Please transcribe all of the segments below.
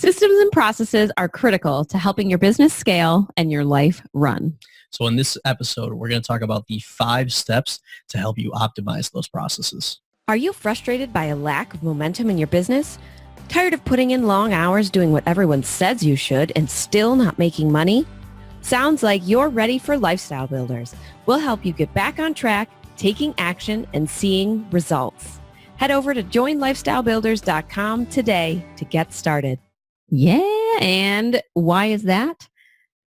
Systems and processes are critical to helping your business scale and your life run. So in this episode, we're going to talk about the 5 steps to help you optimize those processes. Are you frustrated by a lack of momentum in your business? Tired of putting in long hours doing what everyone says you should and still not making money? Sounds like you're ready for Lifestyle Builders. We'll help you get back on track, taking action, and seeing results. Head over to joinlifestylebuilders.com today to get started. Yeah, and why is that?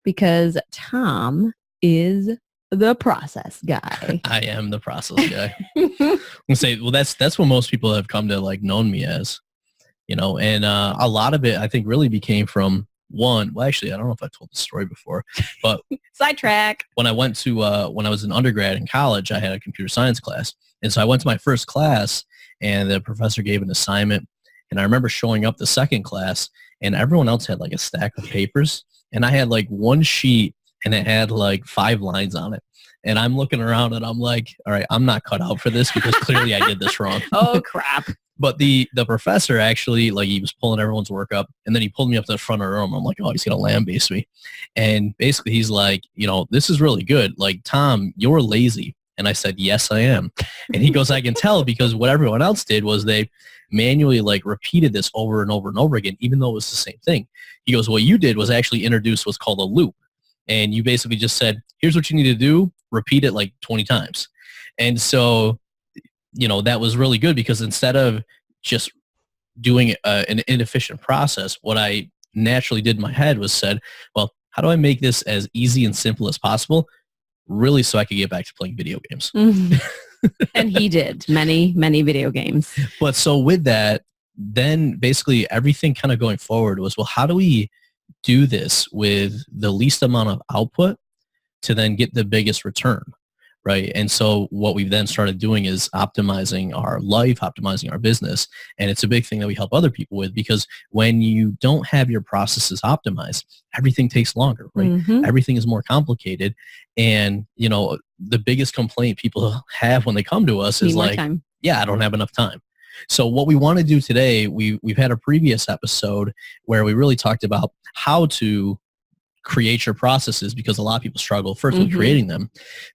Because Tom is the process guy. I am the process guy. I'm gonna say, well, that's what most people have come to like known me as, you know, and a lot of it I think really became from one. Well, actually, I don't know if I told the story before, but Sidetrack. When I went to when I was an undergrad in college, I had a computer science class, and so I went to my first class, and the professor gave an assignment, and I remember showing up the second class, and everyone else had like a stack of papers, and I had like one sheet, and it had like 5 lines on it. And I'm looking around and I'm like, all right, I'm not cut out for this because clearly I did this wrong. Oh, crap. But the professor actually, like, he was pulling everyone's work up, and then he pulled me up to the front of the room. I'm like, oh, he's going to lambaste me. And basically he's like, you know, this is really good. Like, Tom, you're lazy. And I said, yes, I am. And he goes, I can tell, because what everyone else did was they manually like repeated this over and over and over again, even though it was the same thing. He goes, what you did was actually introduce what's called a loop. And you basically just said, here's what you need to do, repeat it like 20 times. And so, you know, that was really good, because instead of just doing an inefficient process, what I naturally did in my head was said, well, how do I make this as easy and simple as possible, really, so I could get back to playing video games? Mm-hmm. And he did many, many video games. But so with that, then basically everything kind of going forward was, well, how do we do this with the least amount of output to then get the biggest return, right? And so what we've then started doing is optimizing our life, optimizing our business. And it's a big thing that we help other people with, because when you don't have your processes optimized, everything takes longer, right? Mm-hmm. Everything is more complicated. And, you know, the biggest complaint people have when they come to us is like, yeah, I don't have enough time. So what we want to do today, we've had a previous episode where we really talked about how to create your processes, because a lot of people struggle first with creating them.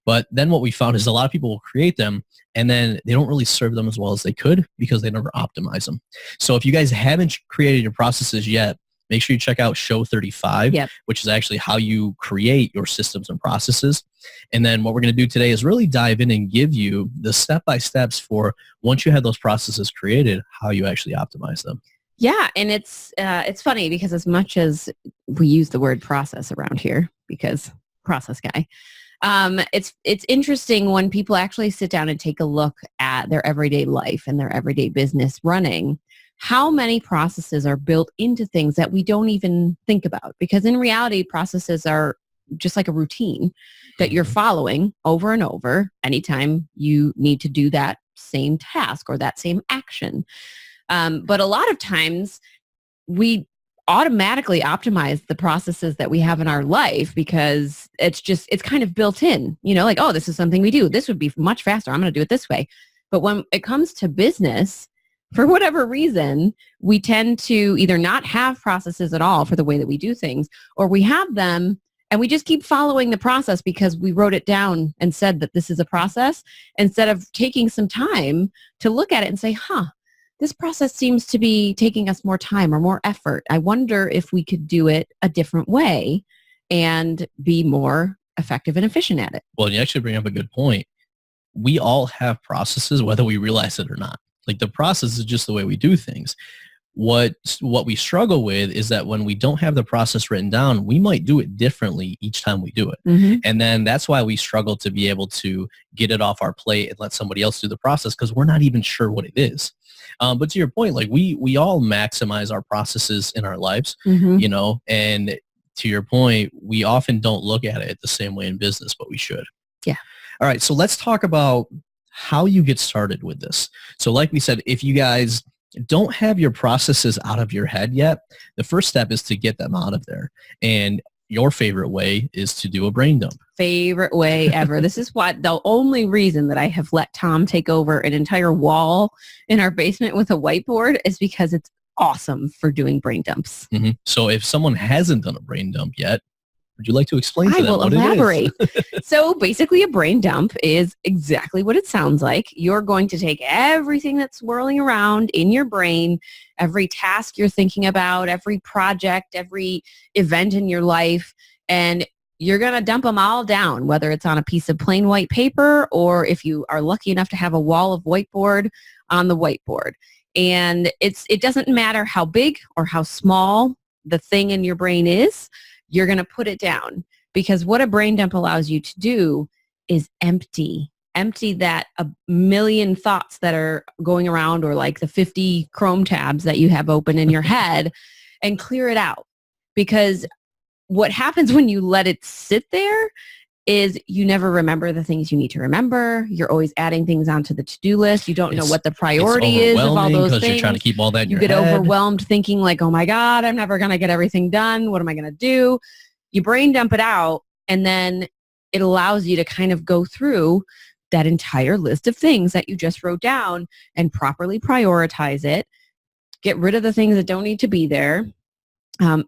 But then what we found is a lot of people will create them and then they don't really serve them as well as they could, because they never optimize them. So if you guys haven't created your processes yet, make sure you check out show 35, which is actually how you create your systems and processes. And then what we're going to do today is really dive in and give you the step-by-steps for, once you have those processes created, how you actually optimize them. Yeah, and it's funny, because as much as we use the word process around here, because process guy, it's interesting when people actually sit down and take a look at their everyday life and their everyday business running, how many processes are built into things that we don't even think about. Because in reality, processes are just like a routine that you're following over and over anytime you need to do that same task or that same action. But a lot of times we automatically optimize the processes that we have in our life, because it's kind of built in, you know, like, oh, this is something we do. This would be much faster. I'm going to do it this way. But when it comes to business, for whatever reason, we tend to either not have processes at all for the way that we do things, or we have them and we just keep following the process because we wrote it down and said that this is a process, instead of taking some time to look at it and say, this process seems to be taking us more time or more effort. I wonder if we could do it a different way and be more effective and efficient at it. Well, you actually bring up a good point. We all have processes, whether we realize it or not. Like, the process is just the way we do things. What we struggle with is that when we don't have the process written down, we might do it differently each time we do it. Mm-hmm. And then that's why we struggle to be able to get it off our plate and let somebody else do the process, because we're not even sure what it is. But to your point, like, we all maximize our processes in our lives, you know, and to your point, we often don't look at it the same way in business, but we should. Yeah. All right. So let's talk about how you get started with this. So like we said, if you guys don't have your processes out of your head yet, the first step is to get them out of there. And your favorite way is to do a brain dump. Favorite way ever. This is what the only reason that I have let Tom take over an entire wall in our basement with a whiteboard is because it's awesome for doing brain dumps. Mm-hmm. So if someone hasn't done a brain dump yet, would you like to explain to them I will what elaborate. it is? So basically a brain dump is exactly what it sounds like. You're going to take everything that's swirling around in your brain, every task you're thinking about, every project, every event in your life, and you're going to dump them all down, whether it's on a piece of plain white paper or if you are lucky enough to have a wall of whiteboard on the whiteboard. And it doesn't matter how big or how small the thing in your brain is, you're going to put it down. Because what a brain dump allows you to do is empty that a million thoughts that are going around, or like the 50 Chrome tabs that you have open in your head, and clear it out. Because what happens when you let it sit there is you never remember the things you need to remember. You're always adding things onto the to-do list. You don't know what the priority is of all those things. You're trying to keep all that in you your get head. overwhelmed thinking like, oh my God, I'm never going to get everything done. What am I going to do? You brain dump it out, and then it allows you to kind of go through that entire list of things that you just wrote down and properly prioritize it, get rid of the things that don't need to be there,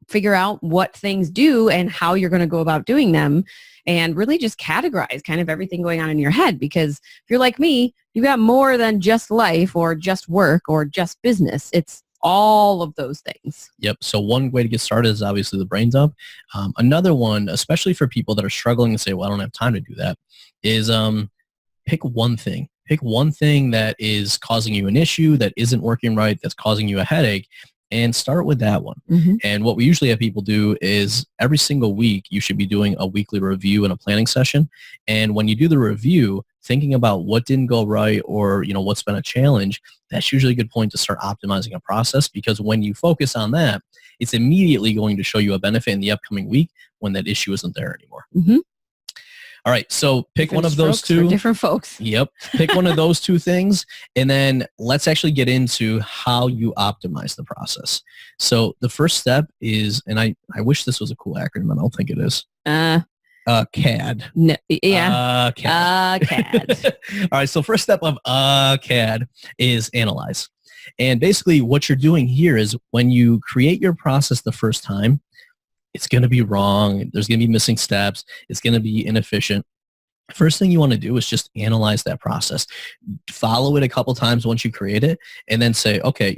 figure out what things do and how you're going to go about doing them, and really just categorize kind of everything going on in your head. Because if you're like me, you've got more than just life or just work or just business. It's all of those things. Yep. So one way to get started is obviously the brain dump. Another one, especially for people that are struggling and say, well, I don't have time to do that, is pick one thing. Pick one thing that is causing you an issue, that isn't working right, that's causing you a headache, and start with that one. Mm-hmm. And what we usually have people do is every single week, you should be doing a weekly review and a planning session. And when you do the review, thinking about what didn't go right or, what's been a challenge, that's usually a good point to start optimizing a process, because when you focus on that, it's immediately going to show you a benefit in the upcoming week when that issue isn't there anymore. Mm-hmm. All right, so pick Different one of those two. For different folks. Yep, pick one of those two things, and then let's actually get into how you optimize the process. So the first step is, and I wish this was a cool acronym, I don't think it is. CAD. No, yeah. CAD. CAD. All right, so first step of CAD is analyze. And basically what you're doing here is when you create your process the first time, it's going to be wrong. There's going to be missing steps. It's going to be inefficient. First thing you want to do is just analyze that process. Follow it a couple times once you create it, and then say, okay,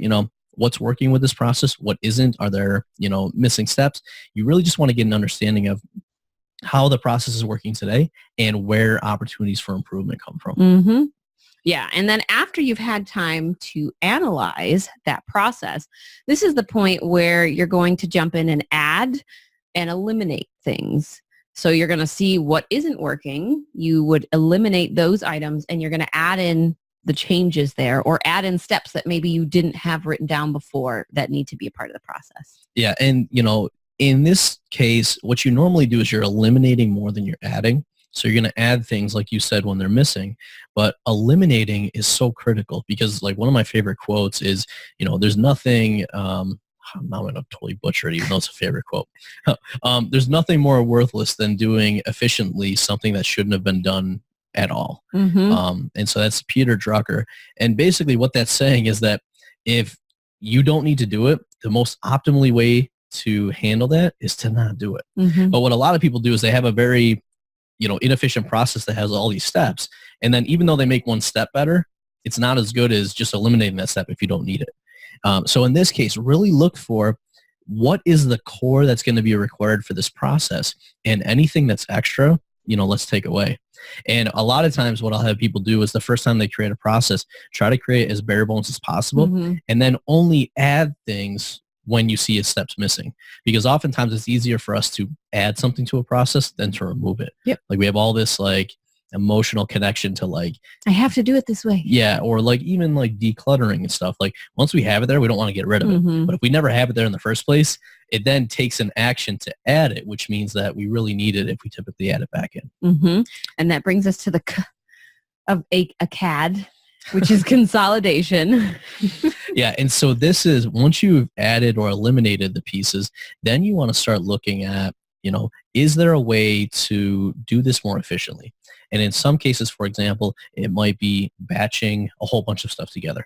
what's working with this process? What isn't? Are there, missing steps? You really just want to get an understanding of how the process is working today and where opportunities for improvement come from. Mm-hmm. Yeah. And then after you've had time to analyze that process, this is the point where you're going to jump in and add and eliminate things. So you're going to see what isn't working. You would eliminate those items, and you're going to add in the changes there, or add in steps that maybe you didn't have written down before that need to be a part of the process. Yeah. And, in this case, what you normally do is you're eliminating more than you're adding. So you're going to add things, like you said, when they're missing, but eliminating is so critical, because like one of my favorite quotes is, there's nothing, I'm going to totally butcher it, even though it's a favorite quote. There's nothing more worthless than doing efficiently something that shouldn't have been done at all. Mm-hmm. And so that's Peter Drucker. And basically what that's saying is that if you don't need to do it, the most optimally way to handle that is to not do it. Mm-hmm. But what a lot of people do is they have a very, inefficient process that has all these steps. And then even though they make one step better, it's not as good as just eliminating that step if you don't need it. So in this case, really look for what is the core that's going to be required for this process, and anything that's extra, let's take away. And a lot of times what I'll have people do is the first time they create a process, try to create as bare bones as possible, Mm-hmm. and then only add things when you see a steps missing, because oftentimes it's easier for us to add something to a process than to remove it. Yep. Like we have all this like emotional connection to like, I have to do it this way. yeah, or like even like decluttering and stuff. Like once we have it there, we don't want to get rid of it. Mm-hmm. But if we never have it there in the first place, it then takes an action to add it, which means that we really need it if we typically add it back in. Mm-hmm. And that brings us to the of a CAD, which is consolidation. Yeah. And so this is, once you've added or eliminated the pieces, then you want to start looking at Is there a way to do this more efficiently? And in some cases, for example, it might be batching a whole bunch of stuff together.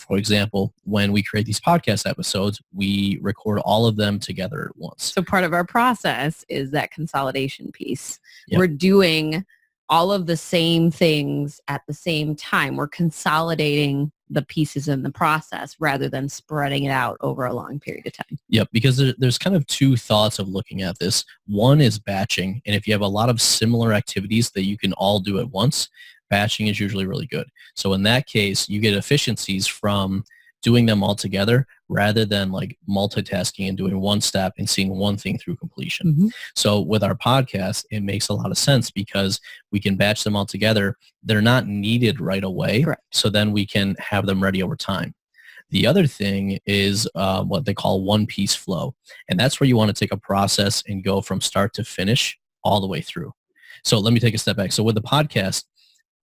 For example, when we create these podcast episodes, we record all of them together at once. So part of our process is that consolidation piece. Yep. We're doing all of the same things at the same time. We're consolidating the pieces in the process rather than spreading it out over a long period of time. Yep, because there's kind of two thoughts of looking at this. One is batching, and if you have a lot of similar activities that you can all do at once, batching is usually really good. So in that case, you get efficiencies from doing them all together rather than like multitasking and doing one step and seeing one thing through completion. So with our podcast, it makes a lot of sense because we can batch them all together. They're not needed right away. Correct. So then we can have them ready over time. The other thing is what they call one-piece flow. And that's where you want to take a process and go from start to finish all the way through. So let me take a step back. So with the podcast,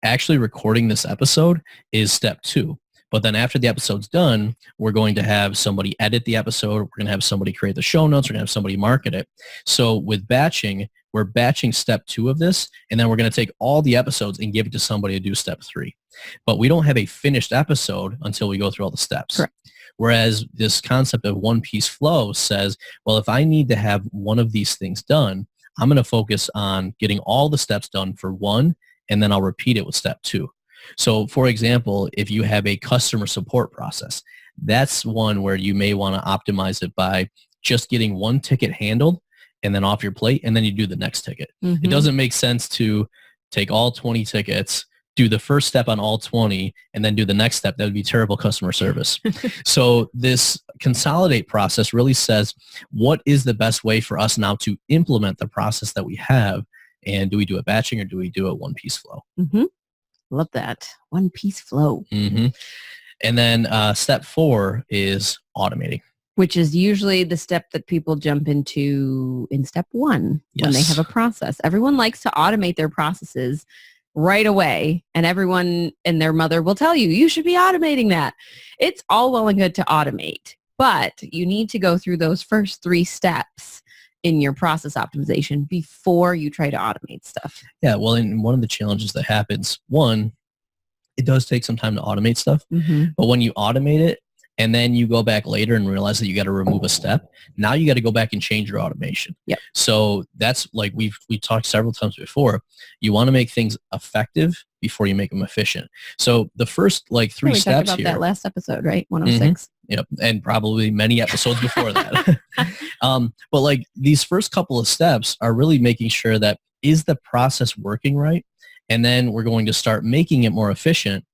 actually recording this episode is step 2. But then after the episode's done, we're going to have somebody edit the episode. We're going to have somebody create the show notes. We're going to have somebody market it. So with batching, we're batching step 2 of this, and then we're going to take all the episodes and give it to somebody to do step 3. But we don't have a finished episode until we go through all the steps. Correct. Whereas this concept of one-piece flow says, well, if I need to have one of these things done, I'm going to focus on getting all the steps done for one, and then I'll repeat it with step 2. So for example, if you have a customer support process, that's one where you may want to optimize it by just getting one ticket handled and then off your plate, and then you do the next ticket. It doesn't make sense to take all 20 tickets, do the first step on all 20, and then do the next step. That would be terrible customer service. So this consolidate process really says, what is the best way for us now to implement the process that we have? And do we do it batching or do we do it one-piece flow? Love that. One-piece flow. And then step 4 is automating. Which is usually the step that people jump into in step 1 when they have a process. Everyone likes to automate their processes right away, and everyone and their mother will tell you, you should be automating that. It's all well and good to automate, but you need to go through those first 3 steps in your process optimization before you try to automate stuff. Yeah, well, and one of the challenges that happens, one, it does take some time to automate stuff, but when you automate it and then you go back later and realize that you got to remove a step, now you got to go back and change your automation. Yep. So that's like we talked several times before. You want to make things effective before you make them efficient. So the first like 3 steps we talked about here. That last episode, right? 106. Yep, and probably many episodes before that. But like these first couple of steps are really making sure that is the process working right? And then we're going to start making it more efficient.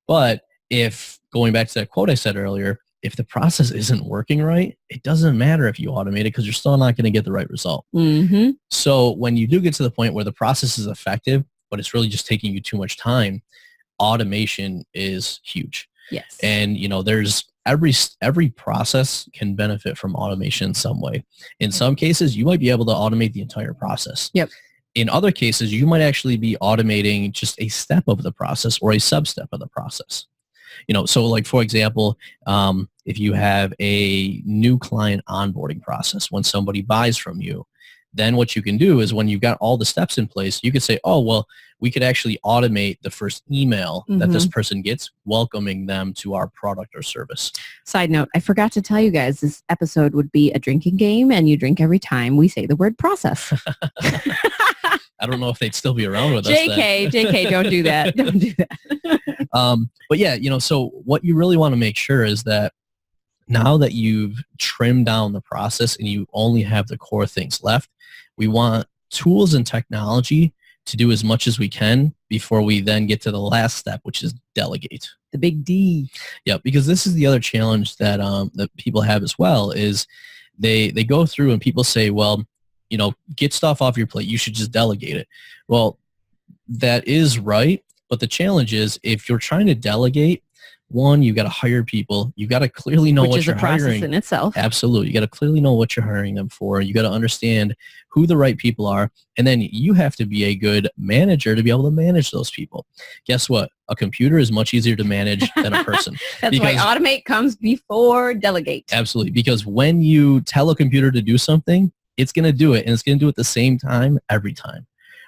But if, going back to that quote I said earlier, if the process isn't working right, it doesn't matter if you automate it because you're still not going to get the right result. So when you do get to the point where the process is effective, but it's really just taking you too much time, automation is huge. Yes. And, there's every process can benefit from automation in some way. In some cases, you might be able to automate the entire process. Yep. In other cases, you might actually be automating just a step of the process or a sub-step of the process. So like, for example, if you have a new client onboarding process, when somebody buys from you, then what you can do is when you've got all the steps in place, you could say, oh, well, we could actually automate the first email that this person gets, welcoming them to our product or service. Side note, I forgot to tell you guys, this episode would be a drinking game, and you drink every time we say the word process. I don't know if they'd still be around with us. JK, don't do that. Don't do that. But yeah, so what you really want to make sure is that now that you've trimmed down the process and you only have the core things left, we want tools and technology to do as much as we can before we then get to the last step, which is delegate. The big D. Yeah, because this is the other challenge that that people have as well is they go through and people say, well, get stuff off your plate. You should just delegate it. Well, that is right. But the challenge is if you're trying to delegate, one, you got to hire people. You got to clearly know what you're hiring. Which is a process in itself. Absolutely. You got to clearly know what you're hiring them for. You got to understand who the right people are. And then you have to be a good manager to be able to manage those people. Guess what? A computer is much easier to manage than a person. That's why automate comes before delegate. Absolutely. Because when you tell a computer to do something, it's going to do it, and it's going to do it at the same time every time,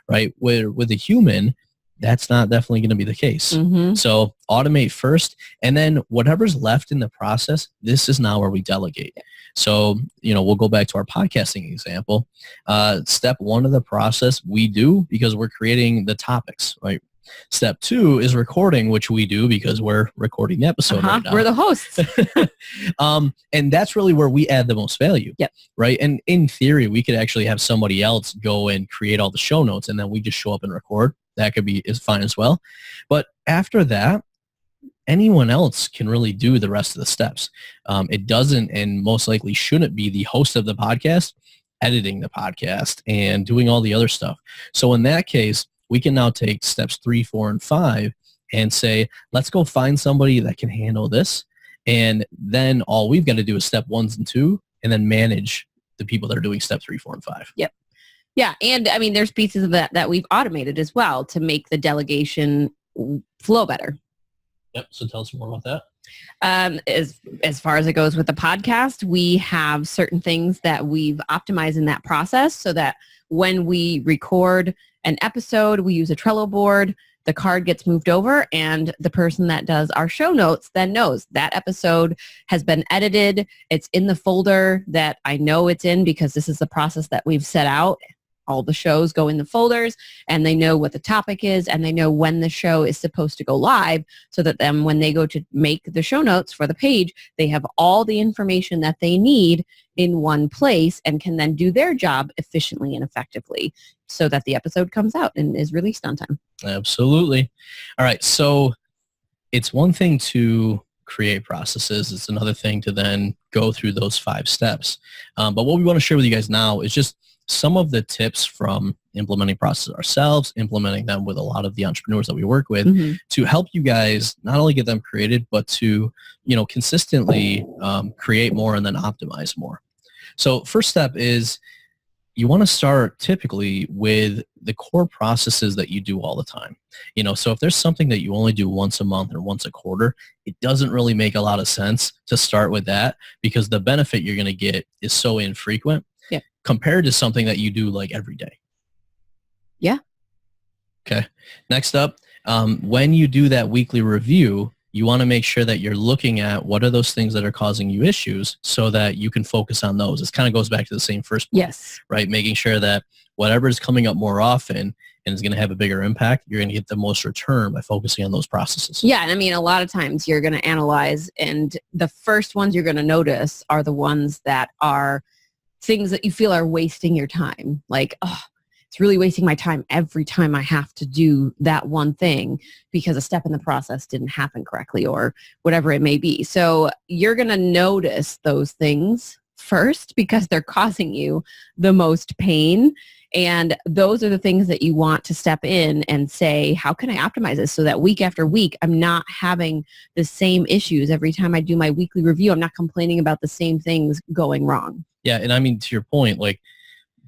right? With a human, that's not definitely going to be the case. Mm-hmm. So automate first, and then whatever's left in the process, this is now where we delegate. So, we'll go back to our podcasting example. Step 1 of the process we do because we're creating the topics, right? Step 2 is recording, which we do because we're recording the episode right now. We're the hosts. And that's really where we add the most value. Yep. Right. And in theory, we could actually have somebody else go and create all the show notes, and then we just show up and record. That is fine as well. But after that, anyone else can really do the rest of the steps. It doesn't, and most likely shouldn't be, the host of the podcast editing the podcast and doing all the other stuff. So in that case, we can now take steps 3, 4, and 5 and say, let's go find somebody that can handle this. And then all we've got to do is step 1 and 2, and then manage the people that are doing step 3, 4, and 5. Yep. Yeah. And I mean, there's pieces of that we've automated as well to make the delegation flow better. Yep. So tell us more about that. As far as it goes with the podcast, we have certain things that we've optimized in that process so that when we record an episode, we use a Trello board, the card gets moved over, and the person that does our show notes then knows that episode has been edited. It's in the folder that I know it's in because this is the process that we've set out. All the shows go in the folders, and they know what the topic is, and they know when the show is supposed to go live, so that then when they go to make the show notes for the page, they have all the information that they need in one place and can then do their job efficiently and effectively so that the episode comes out and is released on time. Absolutely. All right. So it's one thing to create processes. It's another thing to then go through those 5 steps. But what we want to share with you guys now is just some of the tips from implementing processes ourselves, implementing them with a lot of the entrepreneurs that we work with to help you guys not only get them created, but to, consistently create more and then optimize more. So first step is you want to start typically with the core processes that you do all the time. So if there's something that you only do once a month or once a quarter, it doesn't really make a lot of sense to start with that because the benefit you're going to get is so infrequent compared to something that you do like every day. Yeah. Okay. Next up, when you do that weekly review, you want to make sure that you're looking at what are those things that are causing you issues so that you can focus on those. This kind of goes back to the same first point, yes, right? Making sure that whatever is coming up more often and is going to have a bigger impact, you're going to get the most return by focusing on those processes. Yeah. And I mean, a lot of times you're going to analyze, and the first ones you're going to notice are the ones that are things that you feel are wasting your time. Like, oh, it's really wasting my time every time I have to do that one thing because a step in the process didn't happen correctly or whatever it may be. So you're going to notice those things first because they're causing you the most pain. And those are the things that you want to step in and say, how can I optimize this so that week after week, I'm not having the same issues every time I do my weekly review. I'm not complaining about the same things going wrong. Yeah. And I mean, to your point, like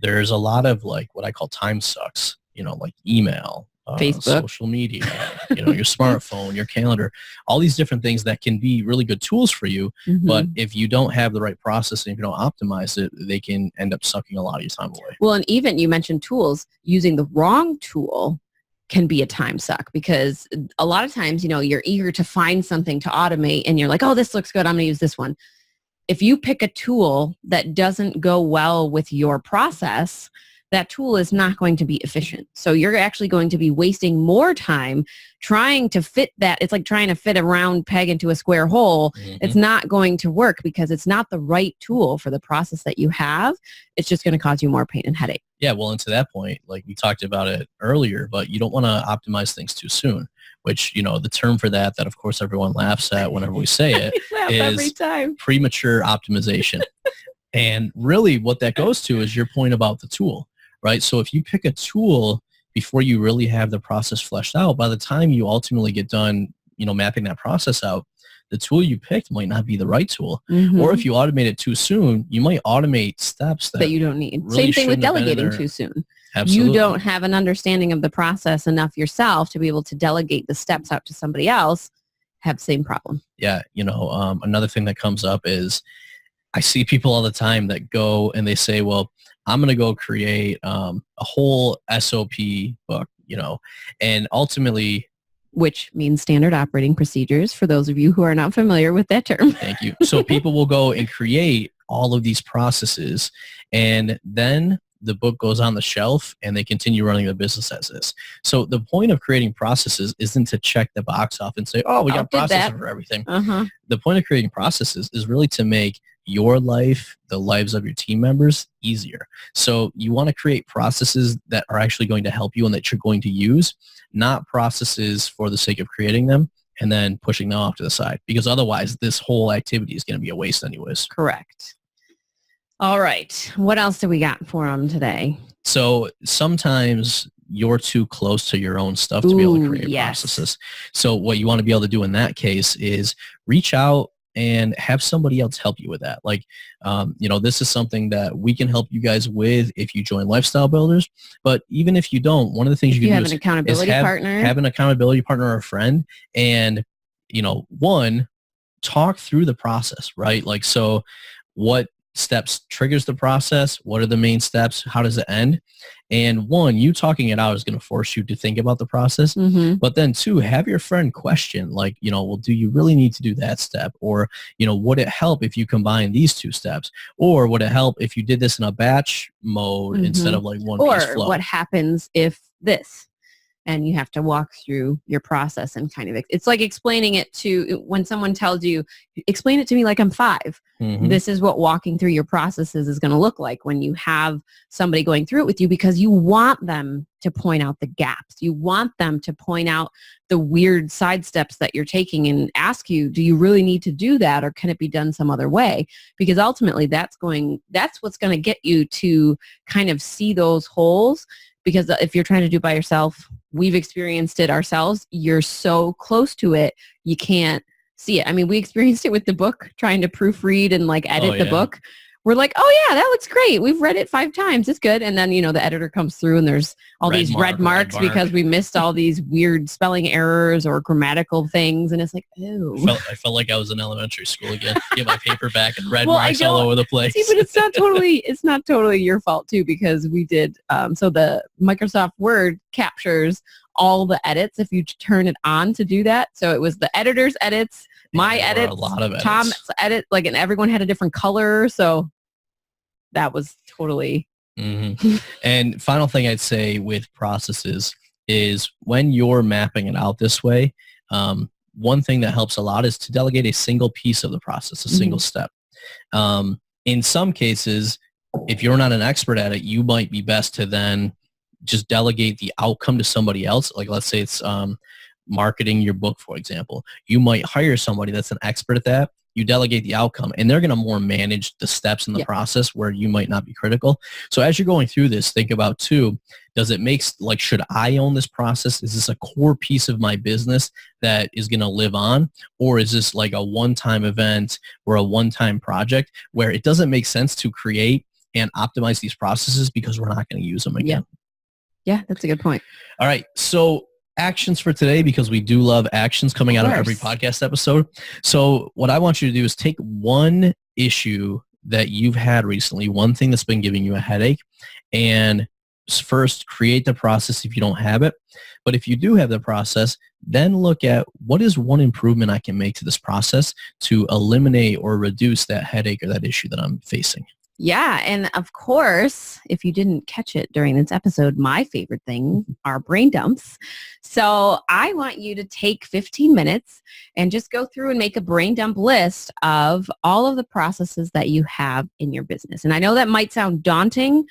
there's a lot of like what I call time sucks, like email, Facebook, social media, your smartphone, your calendar, all these different things that can be really good tools for you. But if you don't have the right process and if you don't optimize it, they can end up sucking a lot of your time away. Well, and even you mentioned tools, using the wrong tool can be a time suck because a lot of times, you're eager to find something to automate and you're like, oh, this looks good. I'm going to use this one. If you pick a tool that doesn't go well with your process, that tool is not going to be efficient. So you're actually going to be wasting more time trying to fit that. It's like trying to fit a round peg into a square hole. It's not going to work because it's not the right tool for the process that you have. It's just going to cause you more pain and headache. Yeah, well, and to that point, like we talked about it earlier, but you don't want to optimize things too soon, which, the term for that of course everyone laughs at whenever we say it is every time. Premature optimization. And really what that goes to is your point about the tool, right? So if you pick a tool before you really have the process fleshed out, by the time you ultimately get done, mapping that process out, the tool you picked might not be the right tool. Or if you automate it too soon, you might automate steps that you don't need. Really Same thing with delegating too soon. Absolutely. You don't have an understanding of the process enough yourself to be able to delegate the steps out to somebody else. Have the same problem. Yeah. Another thing that comes up is I see people all the time that go and they say, well, I'm going to go create a whole SOP book, and ultimately, which means standard operating procedures for those of you who are not familiar with that term. Thank you. So people will go and create all of these processes, and then the book goes on the shelf and they continue running the business as is. So the point of creating processes isn't to check the box off and say, oh, we got processes for everything. The point of creating processes is really to make your life, the lives of your team members, easier. So you want to create processes that are actually going to help you and that you're going to use, not processes for the sake of creating them and then pushing them off to the side, because otherwise this whole activity is going to be a waste anyways. Correct. All right. What else do we got for them today? So sometimes you're too close to your own stuff to be able to create processes. So what you want to be able to do in that case is reach out and have somebody else help you with that. Like, this is something that we can help you guys with if you join Lifestyle Builders. But even if you don't, one of the things you can do is have an accountability partner or a friend, and, one, talk through the process, right? Like, so what steps triggers the process? What are the main steps? How does it end? And one, you talking it out is going to force you to think about the process. But then two, have your friend question, like, well, do you really need to do that step? Or, would it help if you combine these two steps? Or would it help if you did this in a batch mode instead of like one piece flow? Or what happens if this? And you have to walk through your process and kind of, it's like explaining it to, when someone tells you, explain it to me like I'm 5. This is what walking through your processes is going to look like when you have somebody going through it with you, because you want them to point out the gaps. You want them to point out the weird side steps that you're taking and ask you, do you really need to do that, or can it be done some other way? Because ultimately that's what's going to get you to kind of see those holes. Because if you're trying to do it by yourself, we've experienced it ourselves. You're so close to it, you can't see it. I mean, we experienced it with the book, trying to proofread and like edit the book. We're like, oh yeah, that looks great. We've read it 5 times. It's good. And then, the editor comes through and there's all these red marks because we missed all these weird spelling errors or grammatical things. And it's like, oh. I felt like I was in elementary school again. Get my paper back and red marks all over the place. See, but it's not totally your fault too, because we did, so the Microsoft Word captures all the edits if you turn it on to do that. So it was the editor's edits, my edits, a lot of edits. Tom's edit, and everyone had a different color. So that was totally. And final thing I'd say with processes is when you're mapping it out this way, one thing that helps a lot is to delegate a single piece of the process, a single step. In some cases, if you're not an expert at it, you might be best to then just delegate the outcome to somebody else. Like, let's say it's marketing your book, for example. You might hire somebody that's an expert at that. You delegate the outcome, and they're going to more manage the steps in the process where you might not be critical. So as you're going through this, think about too, does it make, should I own this process? Is this a core piece of my business that is going to live on? Or is this like a one-time event or a one-time project where it doesn't make sense to create and optimize these processes because we're not going to use them again? Yeah, that's a good point. All right. So actions for today, because we do love actions coming out of every podcast episode. So what I want you to do is take one issue that you've had recently, one thing that's been giving you a headache, and first create the process if you don't have it. But if you do have the process, then look at what is one improvement I can make to this process to eliminate or reduce that headache or that issue that I'm facing. Yeah. And of course, if you didn't catch it during this episode, my favorite thing are brain dumps. So I want you to take 15 minutes and just go through and make a brain dump list of all of the processes that you have in your business. And I know that might sound daunting,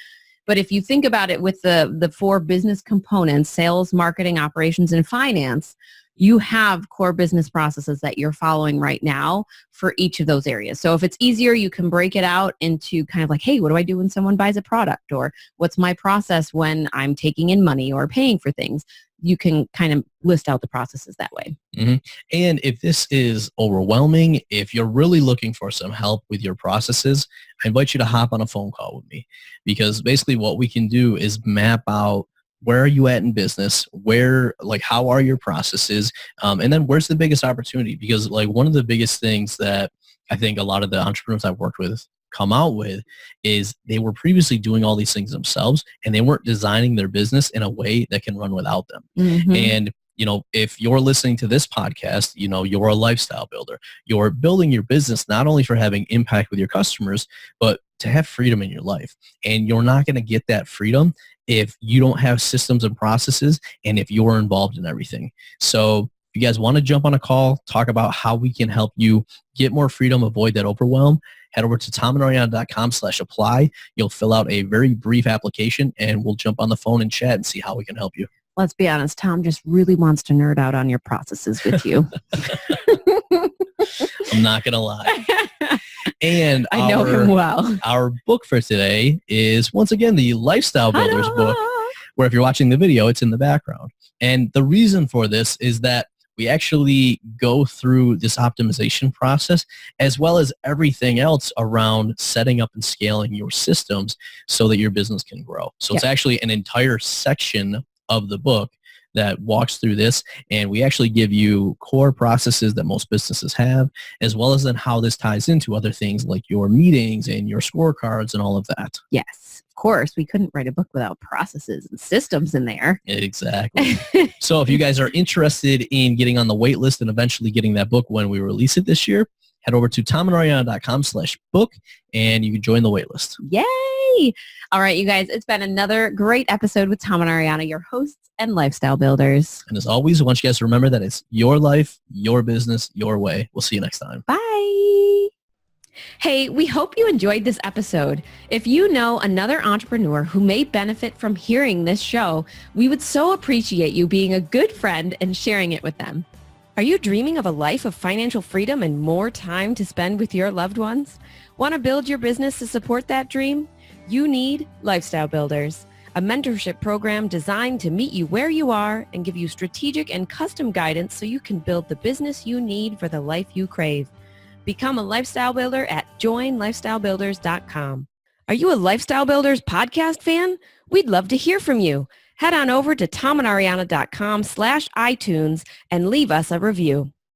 but if you think about it with the 4 business components, sales, marketing, operations, and finance, you have core business processes that you're following right now for each of those areas. So if it's easier, you can break it out into kind of like, hey, what do I do when someone buys a product? Or what's my process when I'm taking in money or paying for things? You can kind of list out the processes that way. And if this is overwhelming, if you're really looking for some help with your processes, I invite you to hop on a phone call with me, because basically what we can do is map out where are you at in business? How are your processes? And then where's the biggest opportunity? Because one of the biggest things that I think a lot of the entrepreneurs I've worked with come out with is they were previously doing all these things themselves and they weren't designing their business in a way that can run without them. Mm-hmm. And if you're listening to this podcast, you're a lifestyle builder. You're building your business not only for having impact with your customers, but to have freedom in your life. And you're not going to get that freedom if you don't have systems and processes and if you're involved in everything. So if you guys want to jump on a call, talk about how we can help you get more freedom, avoid that overwhelm, head over to tomandariana.com/apply. You'll fill out a very brief application and we'll jump on the phone and chat and see how we can help you. Let's be honest, Tom just really wants to nerd out on your processes with you. I'm not going to lie. And I know him well. Our book for today is, once again, the Lifestyle Builders book, where if you're watching the video, it's in the background. And the reason for this is that we actually go through this optimization process as well as everything else around setting up and scaling your systems so that your business can grow. So It's actually an entire section of the book that walks through this, and we actually give you core processes that most businesses have, as well as then how this ties into other things like your meetings and your scorecards and all of that. Yes, of course. We couldn't write a book without processes and systems in there. Exactly. So if you guys are interested in getting on the wait list and eventually getting that book when we release it this year, head over to tomandariana.com/book and you can join the wait list. Yay! All right, you guys, it's been another great episode with Tom and Ariana, your hosts and lifestyle builders. And as always, I want you guys to remember that it's your life, your business, your way. We'll see you next time. Bye. Hey, we hope you enjoyed this episode. If you know another entrepreneur who may benefit from hearing this show, we would so appreciate you being a good friend and sharing it with them. Are you dreaming of a life of financial freedom and more time to spend with your loved ones? Want to build your business to support that dream? You need Lifestyle Builders, a mentorship program designed to meet you where you are and give you strategic and custom guidance so you can build the business you need for the life you crave. Become a lifestyle builder at joinlifestylebuilders.com. Are you a Lifestyle Builders podcast fan? We'd love to hear from you. Head on over to tomandariana.com/iTunes and leave us a review.